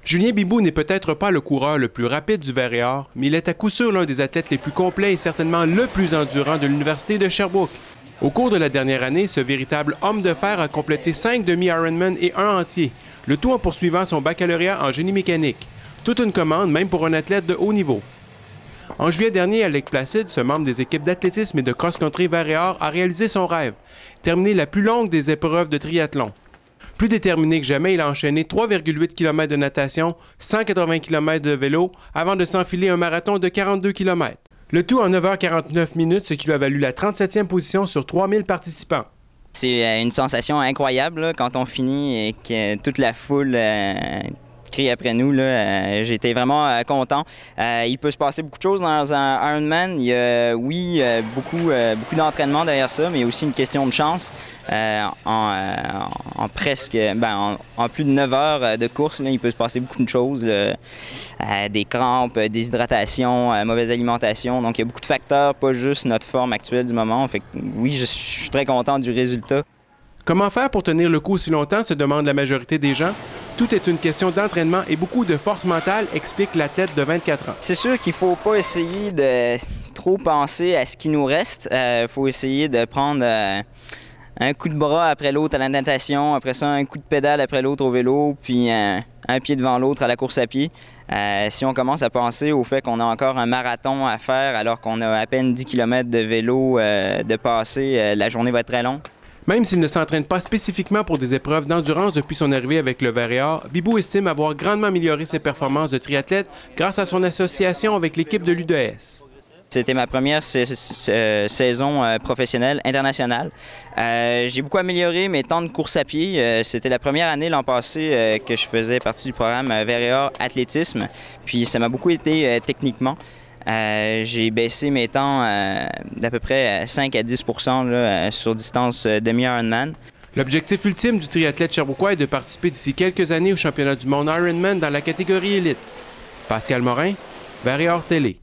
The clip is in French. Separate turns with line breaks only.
Julien Bibou n'est peut-être pas le coureur le plus rapide du vert et or, mais il est à coup sûr l'un des athlètes les plus complets et certainement le plus endurant de l'Université de Sherbrooke. Au cours de la dernière année, ce véritable homme de fer a complété 5 demi-Ironman et un entier, le tout en poursuivant son baccalauréat en génie mécanique. Toute une commande, même pour un athlète de haut niveau. En juillet dernier, à Lake Placid, ce membre des équipes d'athlétisme et de cross-country vert et or a réalisé son rêve, terminer la plus longue des épreuves de triathlon. Plus déterminé que jamais, il a enchaîné 3,8 km de natation, 180 km de vélo, avant de s'enfiler un marathon de 42 km. Le tout en 9h49 minutes, ce qui lui a valu la 37e position sur 3000 participants.
C'est une sensation incroyable là, quand on finit et que toute la foule crie après nous. J'étais vraiment content. Il peut se passer beaucoup de choses dans un Ironman. Il y a, oui, beaucoup d'entraînement derrière ça, mais aussi une question de chance. En plus de 9 heures de course, là, il peut se passer beaucoup de choses. Des crampes, déshydratation, mauvaise alimentation. Donc, il y a beaucoup de facteurs, pas juste notre forme actuelle du moment. Fait que, oui, je suis très content du résultat.
Comment faire pour tenir le coup aussi longtemps, se demande la majorité des gens. Tout est une question d'entraînement et beaucoup de force mentale, explique l'athlète de 24 ans.
C'est sûr qu'il ne faut pas essayer de trop penser à ce qui nous reste. Il faut essayer de prendre un coup de bras après l'autre à la natation, après ça un coup de pédale après l'autre au vélo, puis un pied devant l'autre à la course à pied. Si on commence à penser au fait qu'on a encore un marathon à faire alors qu'on a à peine 10 km de vélo de passer, la journée va être très longue.
Même s'il ne s'entraîne pas spécifiquement pour des épreuves d'endurance depuis son arrivée avec le vert et or, Bibou estime avoir grandement amélioré ses performances de triathlète grâce à son association avec l'équipe de l'UDS.
C'était ma première saison professionnelle internationale. J'ai beaucoup amélioré mes temps de course à pied. C'était la première année l'an passé que je faisais partie du programme vert et or athlétisme. Puis ça m'a beaucoup aidé techniquement. J'ai baissé mes temps d'à peu près 5 à 10 % sur distance demi-Ironman.
L'objectif ultime du triathlète sherbrookois est de participer d'ici quelques années au championnat du monde Ironman dans la catégorie élite. Pascal Morin, Vert et or Télé.